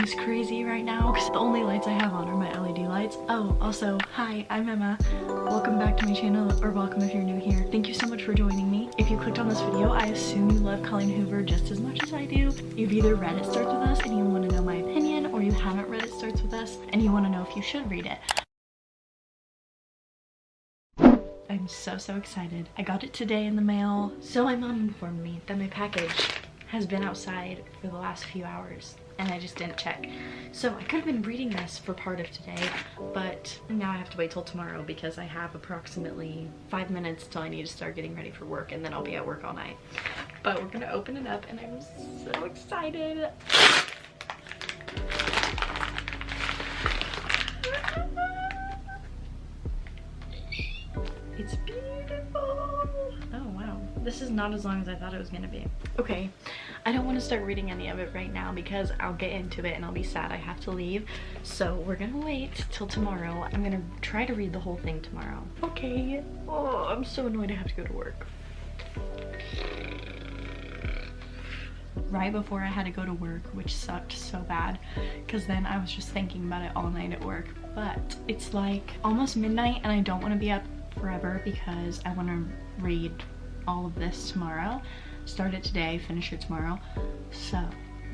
is crazy right now because the only lights I have on are my LED lights. Oh, also, hi, I'm Emma. Welcome back to my channel, or welcome if you're new here. Thank you so much for joining me. If you clicked on this video, I assume you love Colleen Hoover just as much as I do. You've either read It Starts With Us and you want to know my opinion, or you haven't read It Starts With Us and you want to know if you should read it. I'm so excited. I got it today in the mail. So my mom informed me that my package has been outside for the last few hours and I just didn't check. So I could have been reading this for part of today, but now I have to wait till tomorrow because I have approximately 5 minutes till I need to start getting ready for work, and then I'll be at work all night. But we're gonna open it up and I'm so excited. It's beautiful. Oh wow, this is not as long as I thought it was gonna be. Okay, I don't want to start reading any of it right now because I'll get into it and I'll be sad I have to leave. So we're gonna wait till tomorrow. I'm gonna try to read the whole thing tomorrow. Okay. Oh, I'm so annoyed I have to go to work. Right before I had to go to work, which sucked so bad because then I was just thinking about it all night at work. But it's like almost midnight and I don't want to be up forever because I want to read all of this tomorrow. Start it today, finish it tomorrow. So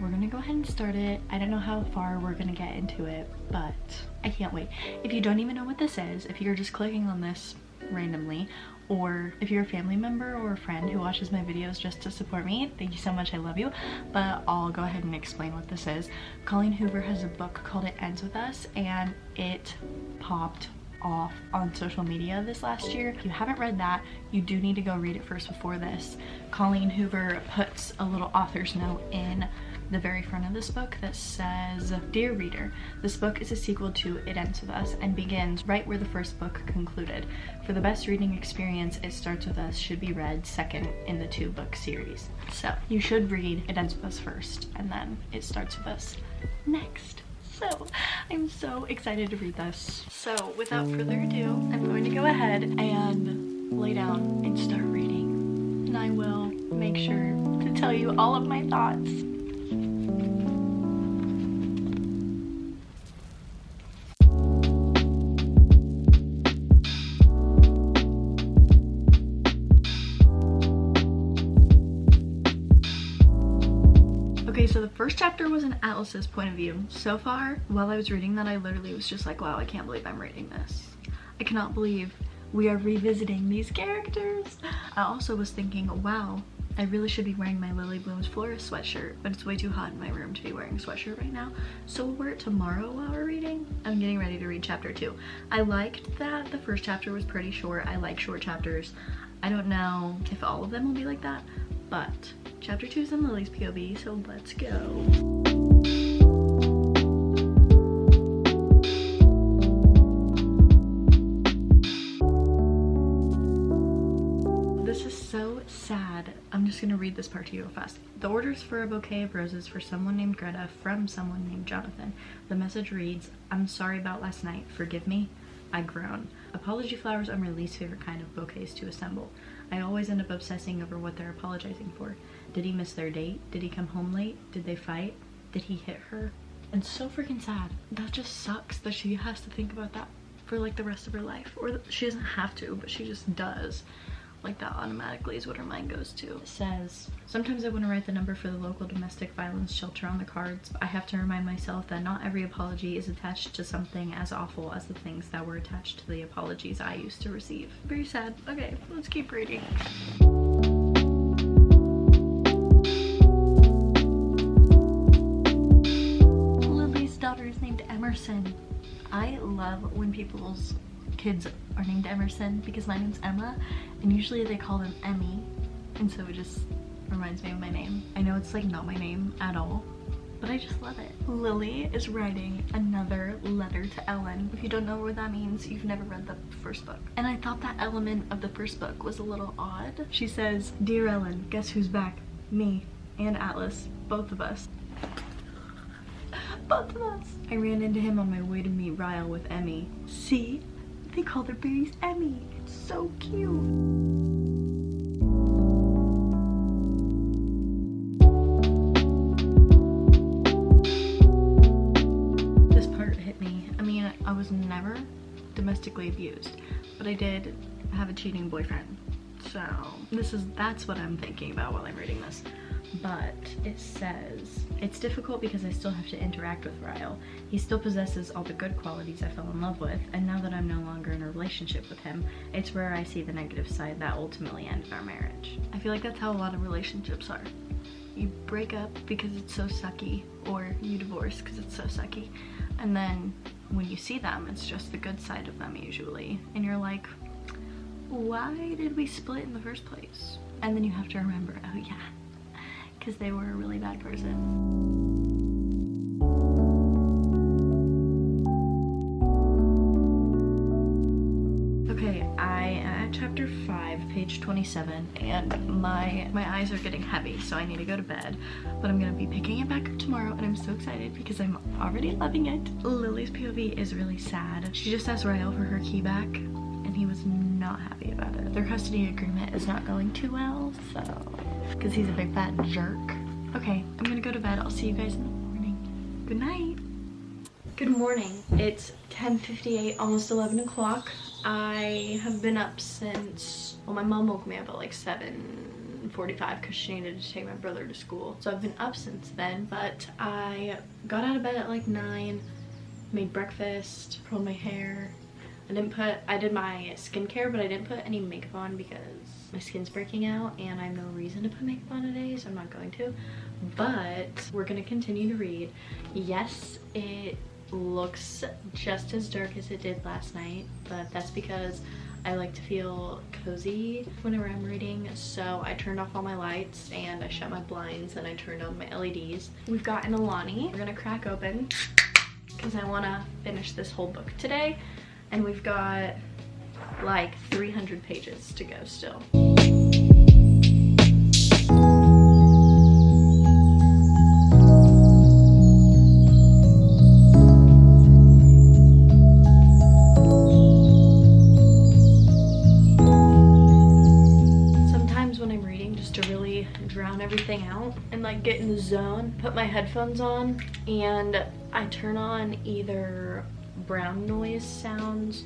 we're gonna go ahead and start it. I don't know how far we're gonna get into it, but I can't wait. If you don't even know what this is, if you're just clicking on this randomly, or if you're a family member or a friend who watches my videos just to support me, thank you so much, I love you. But I'll go ahead and explain what this is. Colleen Hoover has a book called It Ends With Us, and it popped off on social media this last year. If you haven't read that, you do need to go read it first before this. Colleen Hoover puts a little author's note in the very front of this book that says, "Dear reader, this book is a sequel to It Ends With Us and begins right where the first book concluded. For the best reading experience, It Starts With Us should be read second in the 2-book series." So you should read It Ends With Us first and then It Starts With Us next. So I'm so excited to read this. So without further ado, I'm going to go ahead and lay down and start reading. And I will make sure to tell you all of my thoughts. Okay, so the first chapter was in Atlas's point of view. So far, while I was reading that, I literally was just like, wow, I can't believe I'm reading this. I cannot believe we are revisiting these characters. I also was thinking, wow, I really should be wearing my Lily Bloom's Florist sweatshirt, but it's way too hot in my room to be wearing a sweatshirt right now. So we'll wear it tomorrow while we're reading. I'm getting ready to read chapter 2. I liked that the first chapter was pretty short. I like short chapters. I don't know if all of them will be like that, but chapter 2 is in Lily's POV, so let's go. This is so sad. I'm just gonna read this part to you real fast. The order's for a bouquet of roses for someone named Greta from someone named Jonathan. The message reads, "I'm sorry about last night. Forgive me." I groan. Apology flowers are my least favorite kind of bouquets to assemble. I always end up obsessing over what they're apologizing for. Did he miss their date? Did he come home late? Did they fight? Did he hit her? And so freaking sad. That just sucks that she has to think about that for like the rest of her life. Or she doesn't have to, but she just does. Like that automatically is what her mind goes to. It says, "Sometimes I want to write the number for the local domestic violence shelter on the cards, but I have to remind myself that not every apology is attached to something as awful as the things that were attached to the apologies I used to receive." Very sad. Okay, let's keep reading. Lily's daughter is named Emerson. I love when people's kids are named Emerson because my name's Emma and usually they call them Emmy, and so it just reminds me of my name. I know it's like not my name at all, but I just love it. Lily is writing another letter to Ellen. If you don't know what that means, you've never read the first book. And I thought that element of the first book was a little odd. She says, "Dear Ellen, guess who's back? Me and Atlas, both of us. Both of us. I ran into him on my way to meet Ryle with Emmy. See? They call their babies Emmy. It's so cute." domestically abused, but I did have a cheating boyfriend. So that's what I'm thinking about while I'm reading this. But it says, it's difficult because I still have to interact with Ryle. He still possesses all the good qualities I fell in love with, and now that I'm no longer in a relationship with him, it's where I see the negative side that ultimately ended our marriage. I feel like that's how a lot of relationships are. You break up because it's so sucky, or you divorce because it's so sucky, and then when you see them, it's just the good side of them usually, and you're like, why did we split in the first place? And then you have to remember, oh yeah, because they were a really bad person. Okay, I am at chapter 5, page 27, and my eyes are getting heavy, so I need to go to bed. But I'm gonna be picking it back up tomorrow, and I'm so excited because I'm already loving it. Lily's POV is really sad. She just asked Ryle for her key back, and he was not happy about it. Their custody agreement is not going too well, so, because he's a big fat jerk. Okay, I'm gonna go to bed. I'll see you guys in the morning. Good night. Good morning. It's 10:58, almost 11 o'clock. I have been up since, well, my mom woke me up at like 7:45 because she needed to take my brother to school. So I've been up since then, but I got out of bed at like 9, made breakfast, curled my hair. I did my skincare, but I didn't put any makeup on because my skin's breaking out and I have no reason to put makeup on today, so I'm not going to. But we're gonna continue to read. Yes, it looks just as dark as it did last night, but that's because I like to feel cozy whenever I'm reading, so I turned off all my lights and I shut my blinds and I turned on my LEDs. We've got an Alani. We're gonna crack open because I wanna finish this whole book today. And we've got like 300 pages to go still. Sometimes when I'm reading, just to really drown everything out and like get in the zone, put my headphones on and I turn on either brown noise sounds,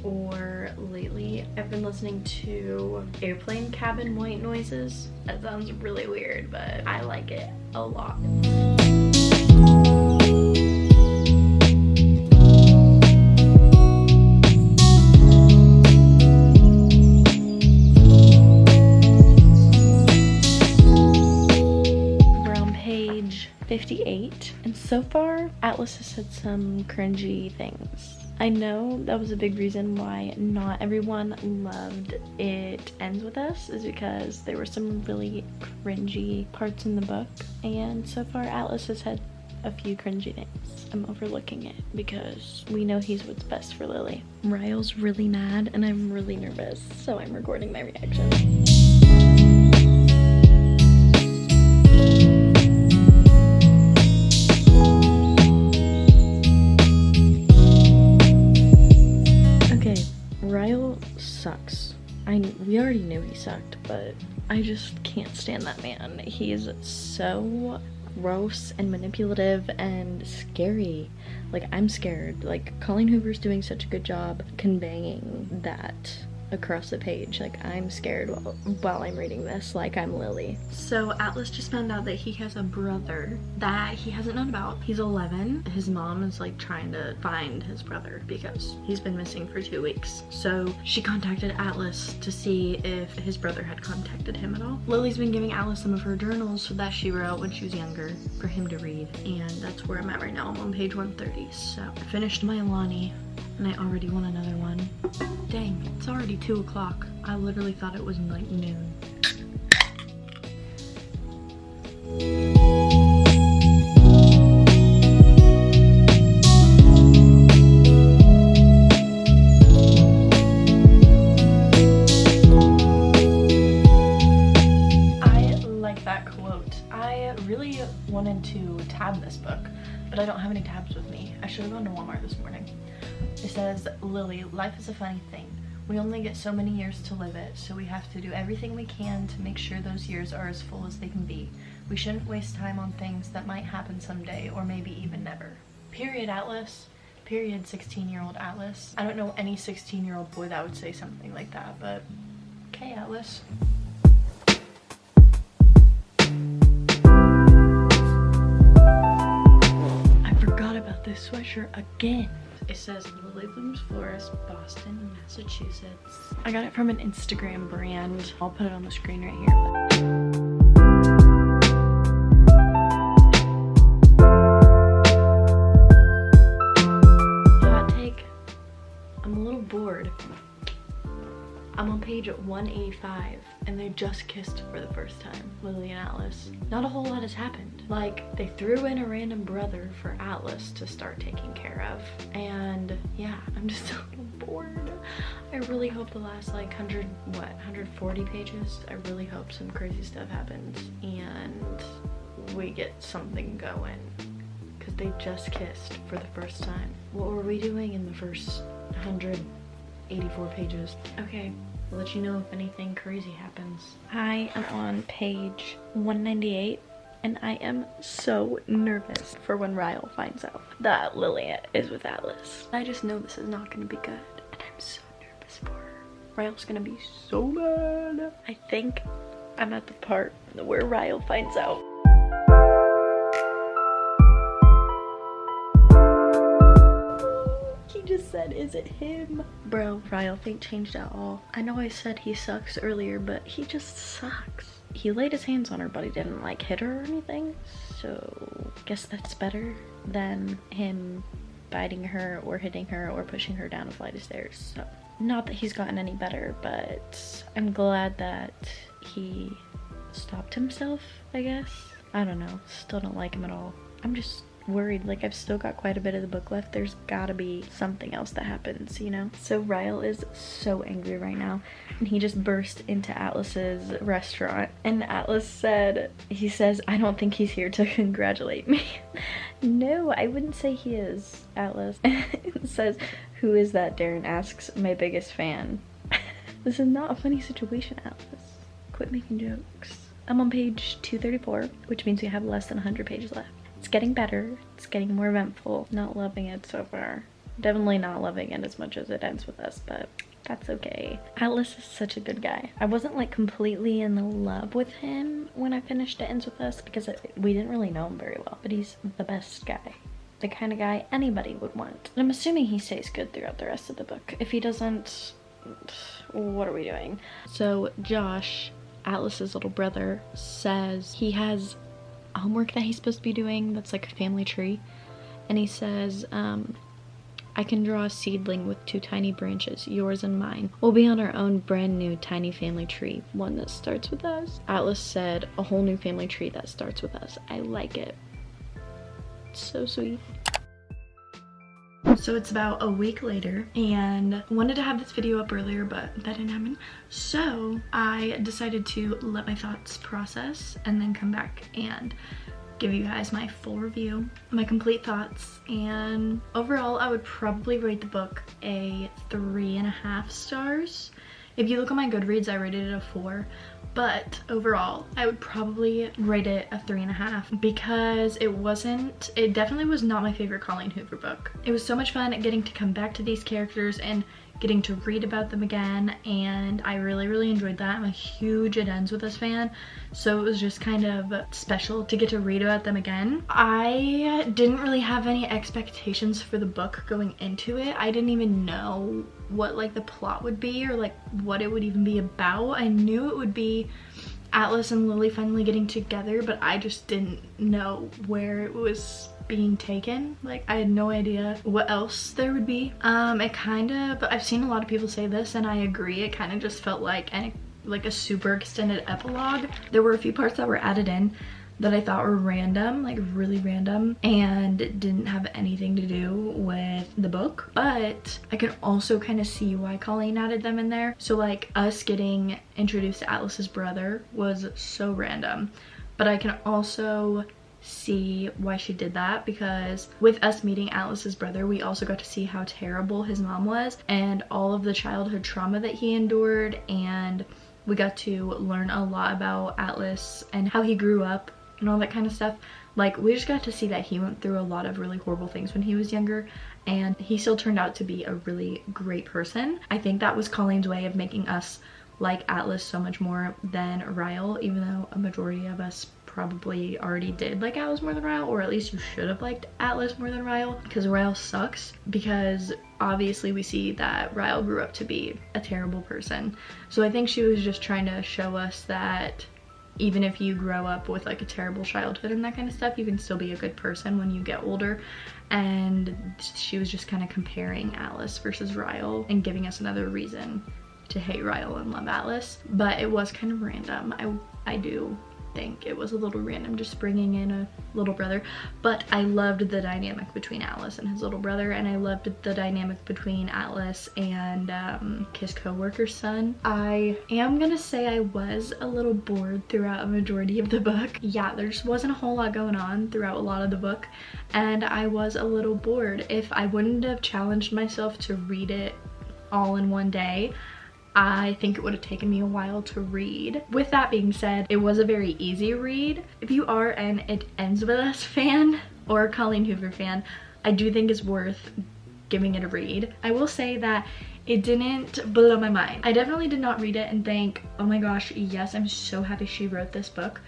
or lately I've been listening to airplane cabin white noises. That sounds really weird, but I like it a lot. Page 58, and so far Atlas has said some cringy things. I know that was a big reason why not everyone loved It Ends With Us, is because there were some really cringy parts in the book, and so far Atlas has had a few cringy things. I'm overlooking it because we know he's what's best for Lily. Ryle's really mad and I'm really nervous, so I'm recording my reaction. Ryle sucks. We already knew he sucked, but I just can't stand that man. He is so gross and manipulative and scary. Like, I'm scared. Like, Colleen Hoover's doing such a good job conveying that across the page. Like, I'm scared while I'm reading this, like I'm Lily. So Atlas just found out that he has a brother that he hasn't known about. He's 11. His mom is like trying to find his brother because he's been missing for 2 weeks. So she contacted Atlas to see if his brother had contacted him at all. Lily's been giving Atlas some of her journals that she wrote when she was younger for him to read, and that's where I'm at right now. I'm on page 130. So I finished my Alani and I already want another one. Dang, it's already 2 o'clock. I literally thought it was like noon. I like that quote. I really wanted to tab this book, but I don't have any tabs with me. I should have gone to Walmart this morning. It says, Lily, life is a funny thing. We only get so many years to live it, so we have to do everything we can to make sure those years are as full as they can be. We shouldn't waste time on things that might happen someday, or maybe even never. Period, Atlas. period 16-year-old Atlas. I don't know any 16-year-old boy that would say something like that, but okay, Atlas. I forgot about this sweatshirt again. It says Lily Bloom's Florist, Boston, Massachusetts. I got it from an Instagram brand. I'll put it on the screen right here. Hot take, I'm a little bored. I'm on page 185 and they just kissed for the first time, Lily and Atlas. Not a whole lot has happened. Like, they threw in a random brother for Atlas to start taking care of. And yeah, I'm just a little bored. I really hope the last like 140 pages, I really hope some crazy stuff happens and we get something going. Because they just kissed for the first time. What were we doing in the first 184 pages? Okay, I'll let you know if anything crazy happens. I am on page 198 and I am so nervous for when Ryle finds out that Lily is with Atlas. I just know this is not gonna be good and I'm so nervous for her. Ryle's gonna be so mad. I think I'm at the part where Ryle finds out. Just said, is it him? Bro, Ryle ain't changed at all. I know I said he sucks earlier, but he just sucks. He laid his hands on her, but he didn't like hit her or anything. So guess that's better than him biting her or hitting her or pushing her down a flight of stairs. So not that he's gotten any better, but I'm glad that he stopped himself, I guess. I don't know, still don't like him at all. I'm just worried, like I've still got quite a bit of the book left. There's gotta be something else that happens, you know? So Ryle is so angry right now and he just burst into Atlas's restaurant and Atlas said, he says, I don't think he's here to congratulate me. No, I wouldn't say he is, Atlas. It says, who is that? Darren asks, my biggest fan. This is not a funny situation, Atlas. Quit making jokes. I'm on page 234, which means we have less than 100 pages left. It's getting better. It's getting more eventful. Not loving it so far. Definitely not loving it as much as it ends with us, but that's okay. Atlas is such a good guy. I wasn't like completely in love with him when I finished It Ends With Us because we didn't really know him very well, but he's the best guy. The kind of guy anybody would want. And I'm assuming he stays good throughout the rest of the book. If he doesn't, what are we doing? So Josh, Atlas's little brother, says he has homework that he's supposed to be doing that's like a family tree, and he says I can draw a seedling with 2 tiny branches, yours and mine. We'll be on our own brand new tiny family tree, one that starts with us. Atlas said, a whole new family tree that starts with us. I like it. It's so sweet. So it's about a week later and I wanted to have this video up earlier, but that didn't happen. So I decided to let my thoughts process and then come back and give you guys my full review, my complete thoughts. And overall, I would probably rate the book a 3.5 stars. If you look on my Goodreads, I rated it a 4. But overall, I would probably rate it a 3.5 because it definitely was not my favorite Colleen Hoover book. It was so much fun getting to come back to these characters and getting to read about them again, and I really enjoyed that. I'm a huge It Ends With Us fan, so it was just kind of special to get to read about them again. I didn't really have any expectations for the book going into it. I didn't even know what like the plot would be or like what it would even be about. I knew it would be Atlas and Lily finally getting together, but I just didn't know where it was being taken. Like, I had no idea what else there would be. But I've seen a lot of people say this and I agree, it kind of just felt like a super extended epilogue. There were a few parts that were added in that I thought were random, like really random, and didn't have anything to do with the book, but I can also kind of see why Colleen added them in there. So like us getting introduced to Atlas's brother was so random, but I can also see why she did that, because with us meeting Atlas's brother, we also got to see how terrible his mom was and all of the childhood trauma that he endured, and we got to learn a lot about Atlas and how he grew up and all that kind of stuff. Like, we just got to see that he went through a lot of really horrible things when he was younger, and he still turned out to be a really great person. I think that was Colleen's way of making us like Atlas so much more than Ryle, even though a majority of us probably already did like Atlas more than Ryle, or at least you should have liked Atlas more than Ryle, because Ryle sucks, because obviously we see that Ryle grew up to be a terrible person. So I think she was just trying to show us that even if you grow up with like a terrible childhood and that kind of stuff, you can still be a good person when you get older. And she was just kind of comparing Atlas versus Ryle and giving us another reason to hate Ryle and love Atlas. But it was kind of random. I do think it was a little random just bringing in a little brother, but I loved the dynamic between Atlas and his little brother, and I loved the dynamic between Atlas and his co-worker's son. I am gonna say I was a little bored throughout a majority of the book. Yeah, there just wasn't a whole lot going on throughout a lot of the book, and I was a little bored. If I wouldn't have challenged myself to read it all in one day, I think it would have taken me a while to read. With that being said, it was a very easy read. If you are an It Ends With Us fan or a Colleen Hoover fan, I do think it's worth giving it a read. I will say that it didn't blow my mind. I definitely did not read it and think, oh my gosh, yes, I'm so happy she wrote this book.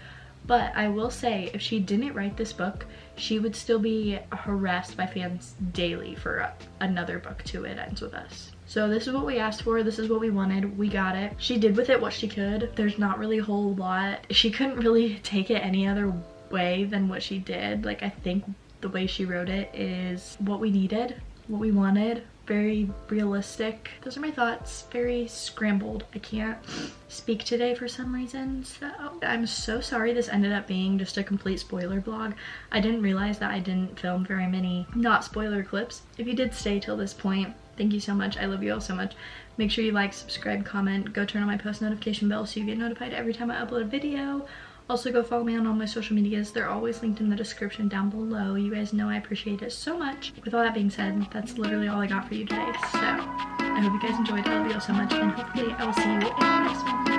But I will say, if she didn't write this book, she would still be harassed by fans daily for another book to It Ends With Us. So this is what we asked for, this is what we wanted, we got it. She did with it what she could. There's not really a whole lot. She couldn't really take it any other way than what she did. Like, I think the way she wrote it is what we needed, what we wanted. Very realistic. Those are my thoughts. Very scrambled. I can't speak today for some reason, so I'm so sorry this ended up being just a complete spoiler vlog. I didn't realize that I didn't film very many not spoiler clips. If you did stay till this point, thank you so much. I love you all so much. Make sure you like, subscribe, comment, go turn on my post notification bell so you get notified every time I upload a video. Also, go follow me on all my social medias. They're always linked in the description down below. You guys know I appreciate it so much. With all that being said, that's literally all I got for you today. So I hope you guys enjoyed. I love you all so much, and hopefully I will see you in the next one.